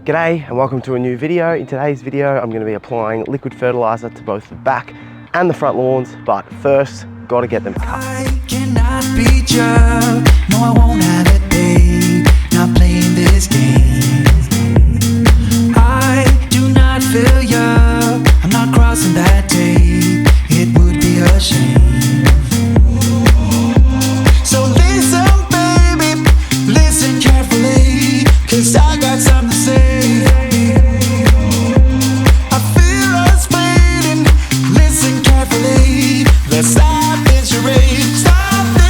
G'day and welcome to a new video. In today's video, I'm going to be applying liquid fertiliser to both the back and the front lawns, but first, got to get them cut. I cannot beat you, no I won't have it, babe, not playing this game. I do not feel you, I'm not crossing that tape, it would be a shame. So listen baby, listen carefully, 'cause I got something to say. I feel us fading, listen carefully, let's stop this charade, stop this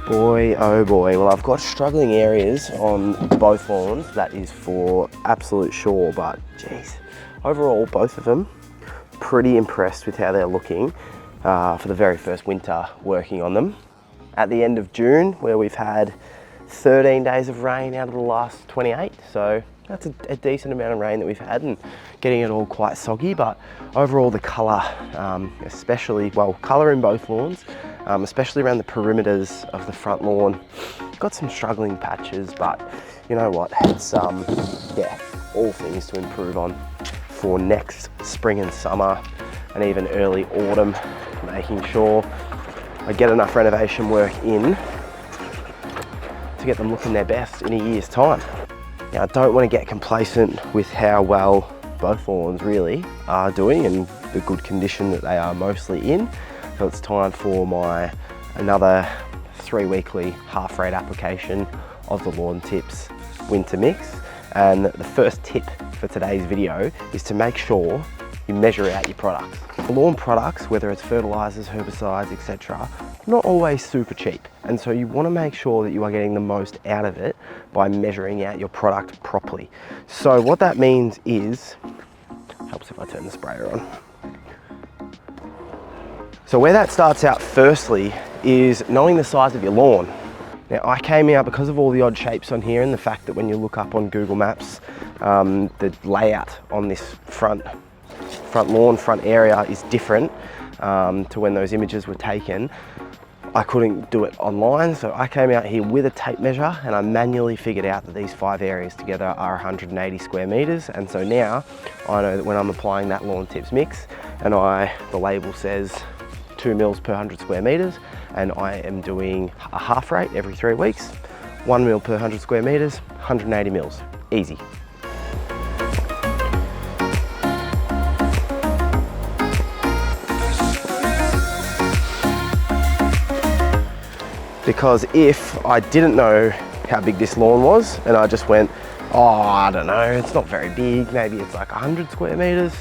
Boy, oh boy, well I've got struggling areas on both lawns, that is for absolute sure, but geez, overall both of them, pretty impressed with how they're looking for the very first winter working on them. At the end of June, where we've had 13 days of rain out of the last 28, so that's a decent amount of rain that we've had and getting it all quite soggy, but overall the colour, especially, well, colour in both lawns, especially around the perimeters of the front lawn. Got some struggling patches, but you know what, it's yeah, all things to improve on for next spring and summer and even early autumn, making sure I get enough renovation work in to get them looking their best in a year's time. Now, I don't want to get complacent with how well both lawns really are doing and the good condition that they are mostly in. So it's time for my another 3 weekly half rate application of the Lawn Tips winter mix. And the first tip for today's video is to make sure you measure out your products. Lawn products, whether it's fertilizers, herbicides, etc., not always super cheap. And so you want to make sure that you are getting the most out of it by measuring out your product properly. So what that means is, helps if I turn the sprayer on. So where that starts out firstly is knowing the size of your lawn. Now I came out because of all the odd shapes on here and the fact that when you look up on Google Maps, the layout on this front lawn, front area is different to when those images were taken. I couldn't do it online, so I came out here with a tape measure and I manually figured out that these 5 areas together are 180 square meters. And so now I know that when I'm applying that Lawn Tips mix and the label says 2 mils per 100 square meters, and I am doing a half rate every 3 weeks, 1 mil per 100 square meters, 180 mils, easy. Because if I didn't know how big this lawn was and I just went, oh, I don't know, it's not very big, maybe it's like 100 square meters,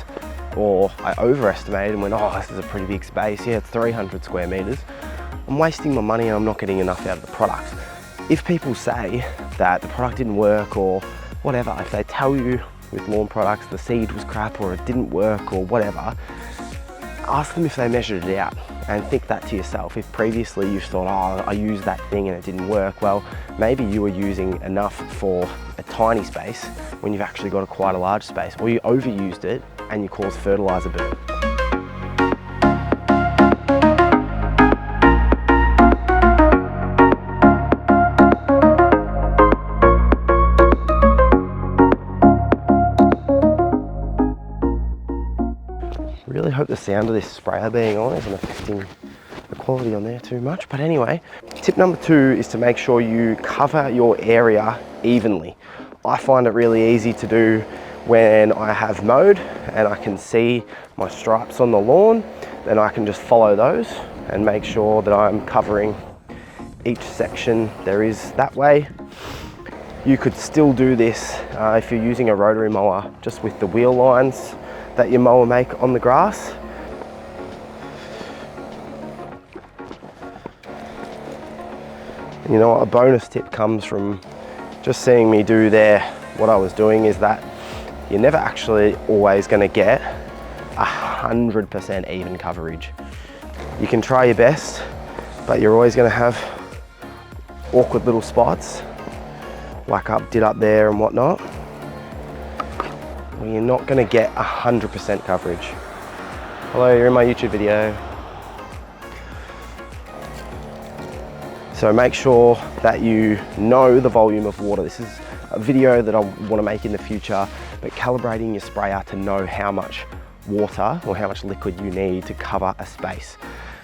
or I overestimated and went, oh, this is a pretty big space, yeah, it's 300 square meters, I'm wasting my money and I'm not getting enough out of the product. If people say that the product didn't work or whatever, if they tell you with lawn products the seed was crap or it didn't work or whatever, ask them if they measured it out and think that to yourself. If previously you thought, oh, I used that thing and it didn't work, well, maybe you were using enough for a tiny space when you've actually got quite a large space, or you overused it and you caused fertiliser burn. the sound of this sprayer being on isn't affecting the quality on there too much. But anyway, tip number 2 is to make sure you cover your area evenly. I find it really easy to do when I have mowed and I can see my stripes on the lawn. Then I can just follow those and make sure that I'm covering each section there is that way. You could still do this if you're using a rotary mower, just with the wheel lines that your mower make on the grass. And you know what, a bonus tip comes from just seeing me do there. What I was doing is that you're never actually always going to get 100% even coverage. You can try your best, but you're always going to have awkward little spots, like I did up there and whatnot, where you're not going to get 100% coverage. Hello, you're in my YouTube video. So make sure that you know the volume of water. This is a video that I want to make in the future, but calibrating your sprayer to know how much water or how much liquid you need to cover a space.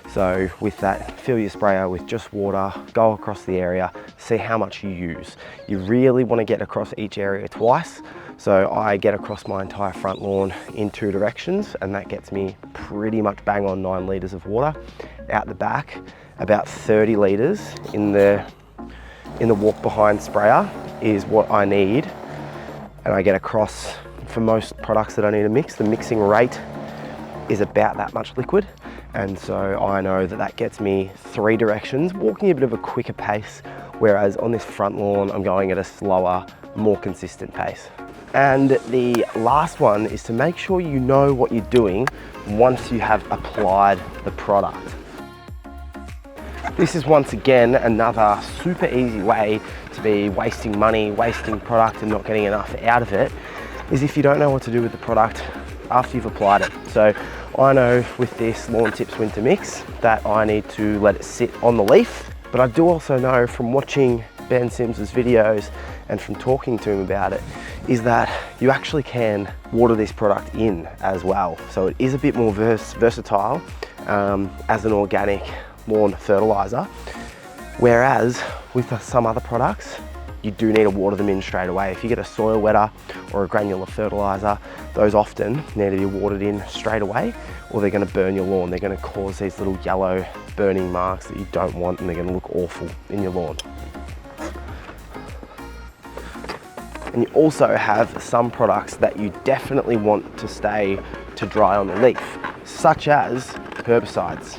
So with that, fill your sprayer with just water, go across the area, see how much you use. You really want to get across each area twice. So I get across my entire front lawn in 2 directions, and that gets me pretty much bang on 9 litres of water. Out the back, about 30 litres in the walk behind sprayer is what I need. And I get across, for most products that I need to mix, the mixing rate is about that much liquid. And so I know that that gets me 3 directions, walking a bit of a quicker pace, whereas on this front lawn, I'm going at a slower, more consistent pace. And the last one is to make sure you know what you're doing once you have applied the product. This is once again another super easy way to be wasting money, wasting product and not getting enough out of it, is if you don't know what to do with the product after you've applied it. So I know with this Lawn Tips Winter Mix that I need to let it sit on the leaf, but I do also know from watching Ben Sims's videos and from talking to him about it, is that you actually can water this product in as well. So it is a bit more versatile as an organic lawn fertiliser, whereas with some other products, you do need to water them in straight away. If you get a soil wetter or a granular fertiliser, those often need to be watered in straight away, or they're going to burn your lawn. They're going to cause these little yellow burning marks that you don't want, and they're going to look awful in your lawn. And you also have some products that you definitely want to stay to dry on the leaf, such as herbicides.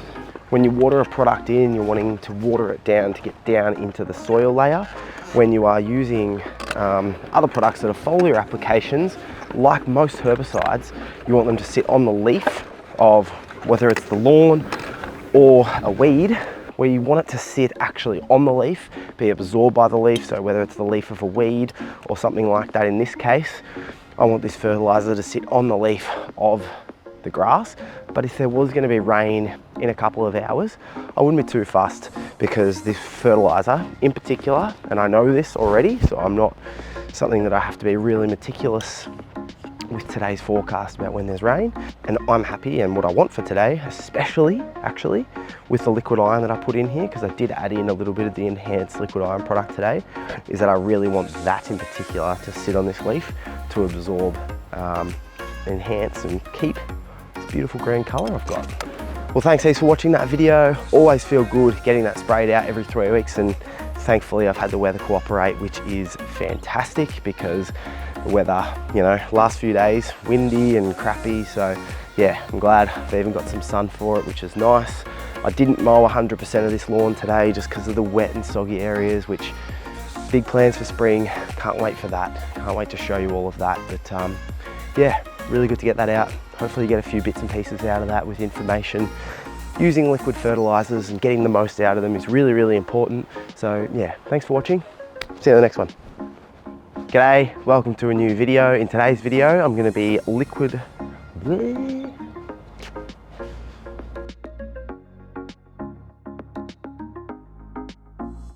When you water a product in, you're wanting to water it down to get down into the soil layer. When you are using other products that are foliar applications, like most herbicides, you want them to sit on the leaf of whether it's the lawn or a weed, where you want it to sit actually on the leaf, be absorbed by the leaf. So whether it's the leaf of a weed or something like that in this case, I want this fertilizer to sit on the leaf of the grass. But if there was going to be rain in a couple of hours, I wouldn't be too fussed, because this fertilizer in particular, and I know this already, so I'm not something that I have to be really meticulous with today's forecast about when there's rain. And I'm happy, and what I want for today, especially actually with the liquid iron that I put in here, because I did add in a little bit of the enhanced liquid iron product today, is that I really want that in particular to sit on this leaf to absorb, enhance and keep this beautiful green color I've got. Well, thanks heaps for watching that video. Always feel good getting that sprayed out every 3 weeks, and thankfully I've had the weather cooperate, which is fantastic, because the weather, you know, last few days, windy and crappy. So yeah, I'm glad I've even got some sun for it, which is nice. I didn't mow 100% of this lawn today just because of the wet and soggy areas, which big plans for spring. Can't wait for that. Can't wait to show you all of that. But yeah, really good to get that out. Hopefully you get a few bits and pieces out of that with information. Using liquid fertilizers and getting the most out of them is really, really important. So yeah, thanks for watching. See you in the next one. G'day, welcome to a new video. In today's video, I'm gonna be